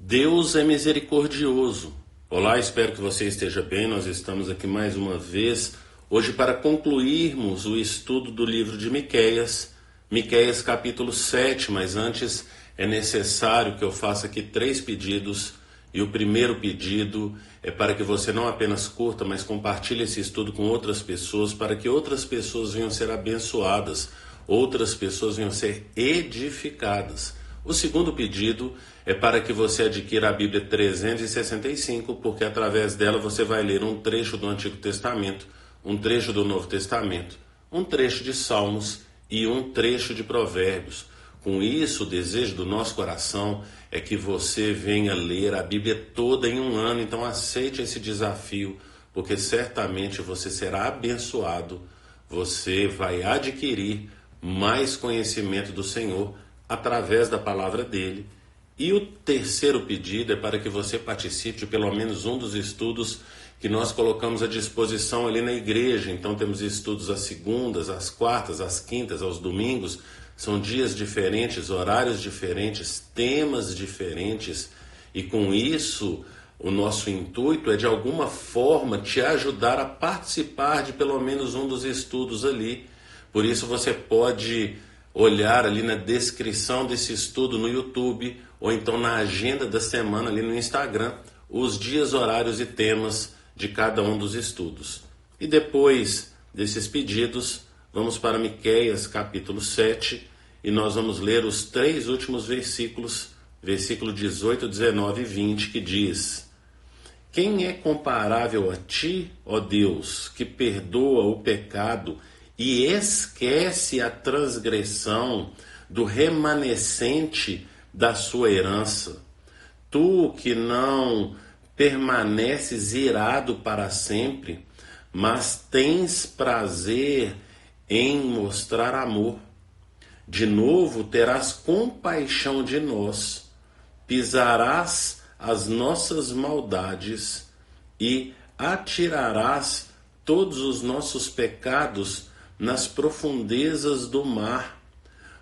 Deus é misericordioso. Olá, espero que você esteja bem. Nós estamos aqui mais uma vez, hoje para concluirmos o estudo do livro de Miqueias, Miqueias capítulo 7, mas antes é necessário que eu faça aqui 3 pedidos. E o primeiro pedido é para que você não apenas curta, mas compartilhe esse estudo com outras pessoas, para que outras pessoas venham ser abençoadas, outras pessoas venham ser edificadas. O segundo pedido é para que você adquira a Bíblia 365, porque através dela você vai ler um trecho do Antigo Testamento, um trecho do Novo Testamento, um trecho de Salmos e um trecho de Provérbios. Com isso, o desejo do nosso coração é que você venha ler a Bíblia toda em um ano. Então aceite esse desafio, porque certamente você será abençoado, você vai adquirir mais conhecimento do Senhor através da palavra dele. E o terceiro pedido é para que você participe de pelo menos um dos estudos que nós colocamos à disposição ali na igreja. Então temos estudos às segundas, às quartas, às quintas, aos domingos. São dias diferentes, horários diferentes, temas diferentes. E com isso, o nosso intuito é de alguma forma te ajudar a participar de pelo menos um dos estudos ali. Por isso você pode olhar ali na descrição desse estudo no YouTube ou então na agenda da semana ali no Instagram, os dias, horários e temas de cada um dos estudos. E depois desses pedidos, vamos para Miqueias capítulo 7 e nós vamos ler os 3 últimos versículos, versículo 18, 19 e 20, que diz: Quem é comparável a ti, ó Deus, que perdoa o pecado e esquece a transgressão do remanescente da sua herança? Tu que não permaneces irado para sempre, mas tens prazer em mostrar amor. De novo terás compaixão de nós, pisarás as nossas maldades e atirarás todos os nossos pecados nas profundezas do mar.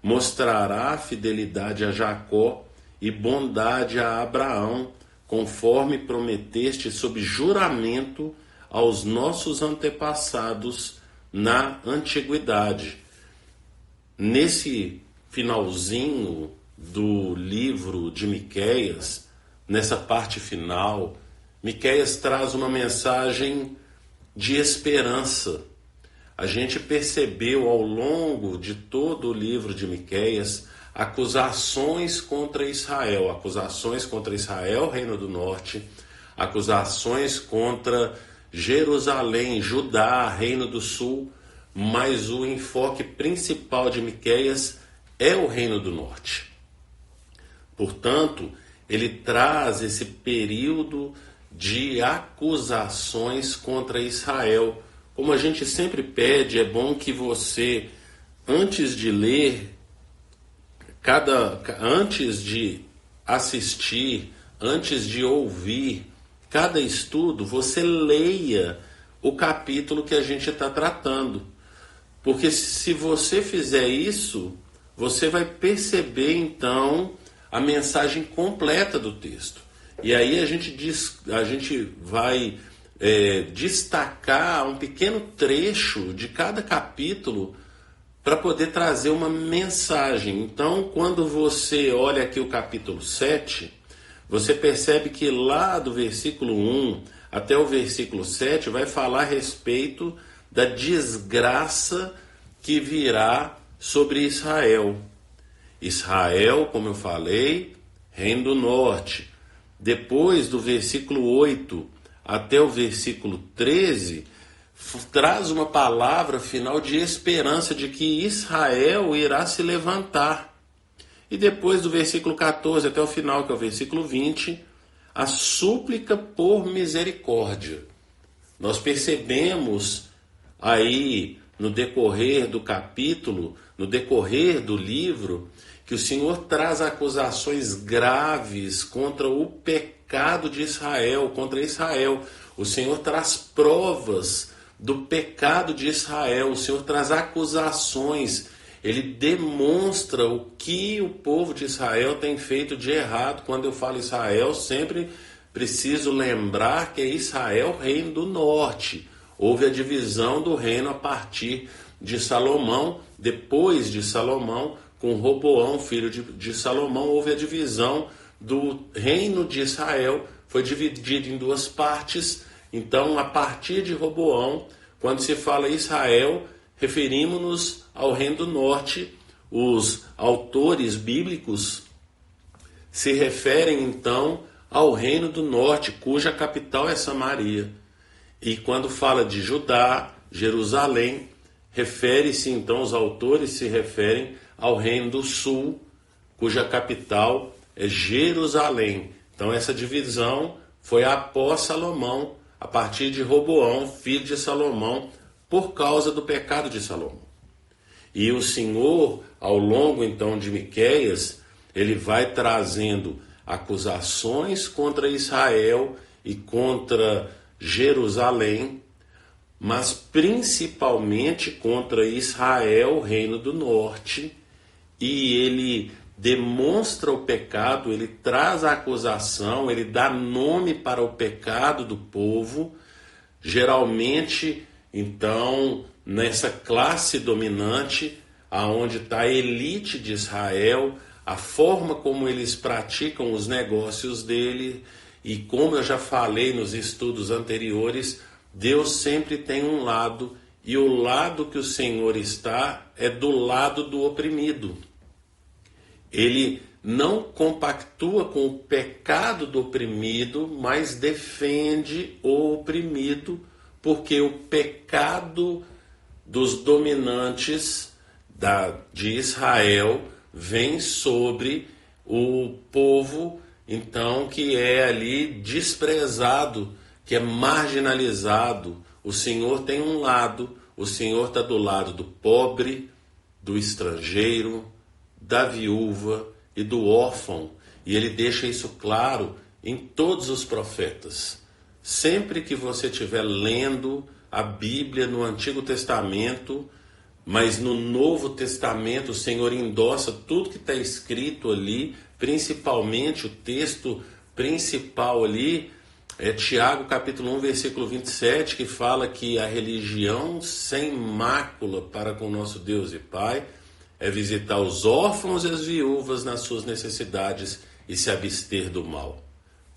Mostrará fidelidade a Jacó e bondade a Abraão, conforme prometeste sob juramento aos nossos antepassados na antiguidade. Nesse finalzinho do livro de Miqueias, nessa parte final, Miqueias traz uma mensagem de esperança. A gente percebeu ao longo de todo o livro de Miqueias acusações contra Israel, Reino do Norte, acusações contra Jerusalém, Judá, Reino do Sul, mas o enfoque principal de Miqueias é o Reino do Norte. Portanto, ele traz esse período de acusações contra Israel. Como a gente sempre pede, é bom que você, antes de ler, antes de assistir, antes de ouvir cada estudo, você leia o capítulo que a gente está tratando. Porque se você fizer isso, você vai perceber então a mensagem completa do texto. E aí a gente vai destacar um pequeno trecho de cada capítulo para poder trazer uma mensagem. Então, quando você olha aqui o capítulo 7, você percebe que lá do versículo 1 até o versículo 7 vai falar a respeito da desgraça que virá sobre Israel. Israel, como eu falei, Reino do Norte. Depois do versículo 8 até o versículo 13, traz uma palavra final de esperança de que Israel irá se levantar. E depois do versículo 14 até o final, que é o versículo 20, a súplica por misericórdia. Nós percebemos aí no decorrer do capítulo, no decorrer do livro, que o Senhor traz acusações graves contra o pecado de Israel, contra Israel. O Senhor traz provas do pecado de Israel, o Senhor traz acusações. ele demonstra o que o povo de Israel tem feito de errado. Quando eu falo Israel, sempre preciso lembrar que é Israel, reino do norte. Houve a divisão do reino a partir de Salomão. Depois de Salomão, com Roboão, filho de Salomão, houve a divisão do reino de Israel. Foi dividido em duas partes. Então, a partir de Roboão, quando se fala Israel, referimos-nos ao reino do norte. Os autores bíblicos se referem, então, ao reino do norte, cuja capital é Samaria. E quando fala de Judá, Jerusalém, refere-se, então, os autores se referem ao reino do sul, cuja capital é Jerusalém. Então, essa divisão foi após Salomão, a partir de Roboão, filho de Salomão, por causa do pecado de Salomão. E o Senhor, ao longo então de Miqueias, ele vai trazendo acusações contra Israel e contra Jerusalém, mas principalmente contra Israel, reino do norte, e ele demonstra o pecado, ele traz a acusação, ele dá nome para o pecado do povo, geralmente, então, nessa classe dominante, aonde está a elite de Israel, a forma como eles praticam os negócios dele, e como eu já falei nos estudos anteriores, Deus sempre tem um lado, e o lado que o Senhor está é do lado do oprimido. Ele não compactua com o pecado do oprimido, mas defende o oprimido, porque o pecado dos dominantes de Israel vem sobre o povo, então, que é ali desprezado, que é marginalizado. O Senhor tem um lado, o Senhor está do lado do pobre, do estrangeiro, da viúva e do órfão, e ele deixa isso claro em todos os profetas. Sempre que você estiver lendo a Bíblia no Antigo Testamento, mas no Novo Testamento o Senhor endossa tudo que está escrito ali, principalmente o texto principal ali, é Tiago capítulo 1, versículo 27, que fala que a religião sem mácula para com nosso Deus e Pai é visitar os órfãos e as viúvas nas suas necessidades e se abster do mal.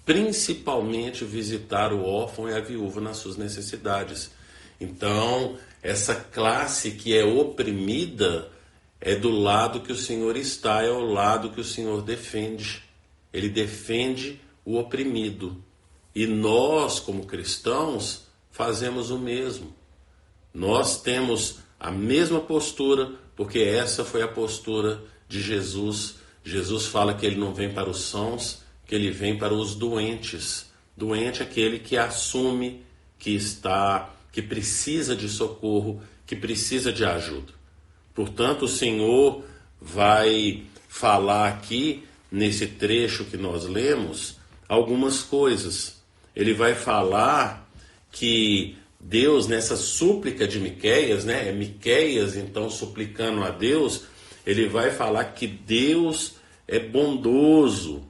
Principalmente visitar o órfão e a viúva nas suas necessidades. Então, essa classe que é oprimida é do lado que o Senhor está, é ao lado que o Senhor defende. Ele defende o oprimido. E nós, como cristãos, fazemos o mesmo. Nós temos a mesma postura, porque essa foi a postura de Jesus. Jesus fala que ele não vem para os sãos, que ele vem para os doentes. Doente é aquele que assume que precisa de socorro, que precisa de ajuda. Portanto, o Senhor vai falar aqui, nesse trecho que nós lemos, algumas coisas. Ele vai falar que Deus, nessa súplica de Miqueias, né? É Miqueias, então, suplicando a Deus, ele vai falar que Deus é bondoso.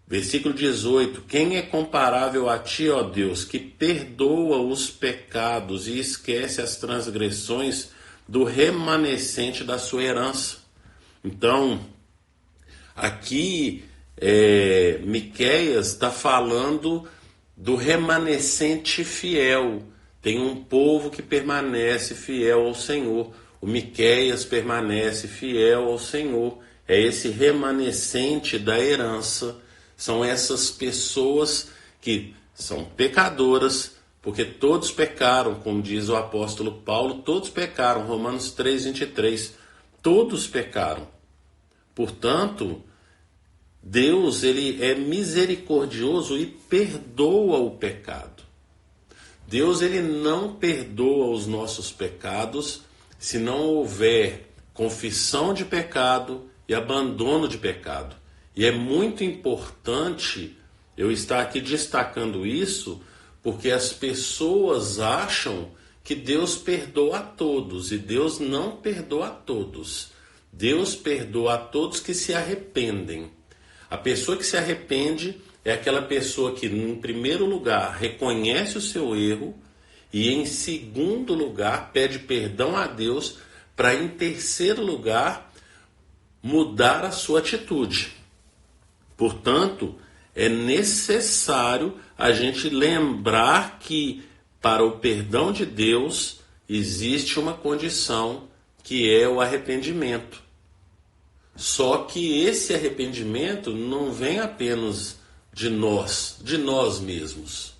Versículo 18, quem é comparável a ti, ó Deus, que perdoa os pecados e esquece as transgressões do remanescente da sua herança. Então, aqui, Miqueias está falando do remanescente fiel. Tem um povo que permanece fiel ao Senhor. O Miqueias permanece fiel ao Senhor. É esse remanescente da herança. São essas pessoas que são pecadoras, porque todos pecaram, como diz o apóstolo Paulo, todos pecaram. Romanos 3, 23. Todos pecaram. Portanto, Deus, ele é misericordioso e perdoa o pecado. Deus, ele não perdoa os nossos pecados se não houver confissão de pecado e abandono de pecado. E é muito importante eu estar aqui destacando isso, porque as pessoas acham que Deus perdoa a todos, e Deus não perdoa a todos. Deus perdoa a todos que se arrependem. A pessoa que se arrepende é aquela pessoa que, em primeiro lugar, reconhece o seu erro e, em segundo lugar, pede perdão a Deus para, em terceiro lugar, mudar a sua atitude. Portanto, é necessário a gente lembrar que, para o perdão de Deus, existe uma condição que é o arrependimento. Só que esse arrependimento não vem apenas de nós mesmos.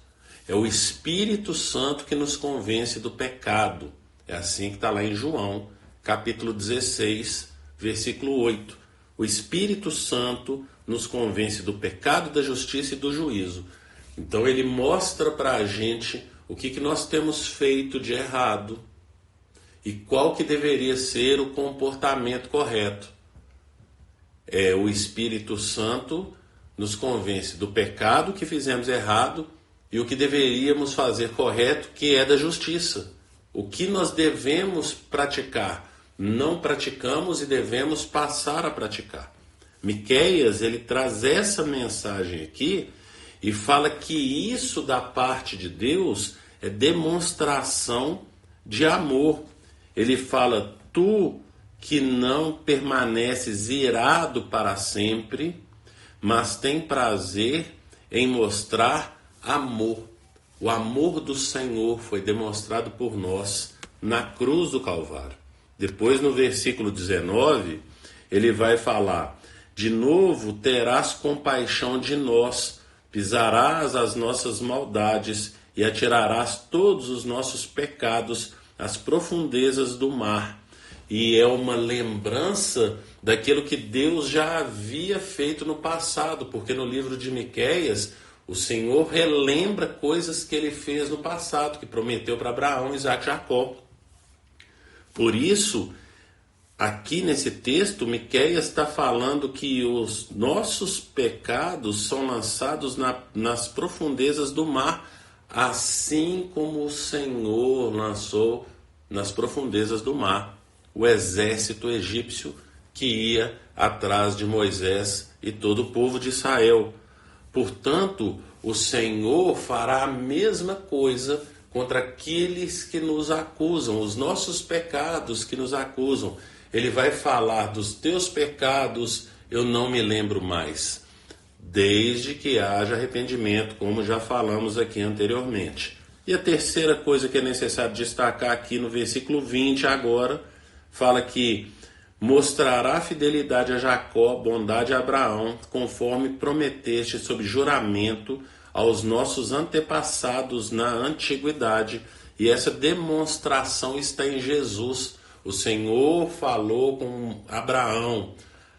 É o Espírito Santo que nos convence do pecado. É assim que está lá em João, capítulo 16, versículo 8. O Espírito Santo nos convence do pecado, da justiça e do juízo. Então ele mostra para a gente o que nós temos feito de errado e qual que deveria ser o comportamento correto. O Espírito Santo nos convence do pecado que fizemos errado e o que deveríamos fazer correto, que é da justiça. O que nós devemos praticar, não praticamos e devemos passar a praticar. Miqueias, ele traz essa mensagem aqui e fala que isso da parte de Deus é demonstração de amor. Ele fala, tu que não permaneces irado para sempre, mas tem prazer em mostrar amor. O amor do Senhor foi demonstrado por nós na cruz do Calvário. Depois, no versículo 19, ele vai falar, de novo terás compaixão de nós, pisarás as nossas maldades e atirarás todos os nossos pecados às profundezas do mar. E é uma lembrança daquilo que Deus já havia feito no passado, porque no livro de Miqueias, o Senhor relembra coisas que ele fez no passado, que prometeu para Abraão, Isaque e Jacó. Por isso, aqui nesse texto, Miqueias está falando que os nossos pecados são lançados nas profundezas do mar, assim como o Senhor lançou nas profundezas do mar o exército egípcio que ia atrás de Moisés e todo o povo de Israel. Portanto, o Senhor fará a mesma coisa contra aqueles que nos acusam, os nossos pecados que nos acusam. Ele vai falar dos teus pecados, eu não me lembro mais, desde que haja arrependimento, como já falamos aqui anteriormente. E a terceira coisa que é necessário destacar aqui no versículo 20 agora, fala que mostrará fidelidade a Jacó, bondade a Abraão, conforme prometeste sob juramento aos nossos antepassados na antiguidade. E essa demonstração está em Jesus. O Senhor falou com Abraão,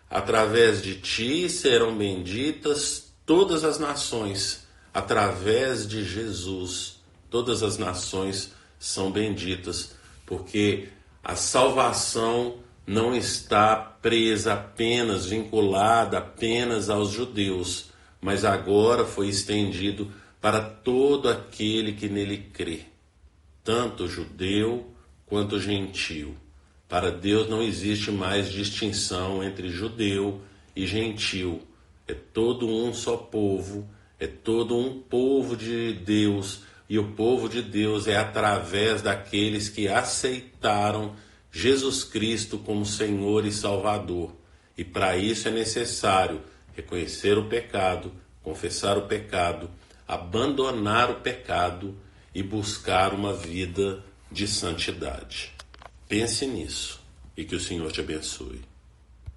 através de ti serão benditas todas as nações. Através de Jesus, todas as nações são benditas, porque a salvação não está presa apenas, vinculada apenas aos judeus, mas agora foi estendido para todo aquele que nele crê, tanto judeu quanto gentio. Para Deus não existe mais distinção entre judeu e gentio. É todo um só povo, é todo um povo de Deus, e o povo de Deus é através daqueles que aceitaram Jesus Cristo como Senhor e Salvador. E para isso é necessário reconhecer o pecado, confessar o pecado, abandonar o pecado e buscar uma vida de santidade. Pense nisso e que o Senhor te abençoe.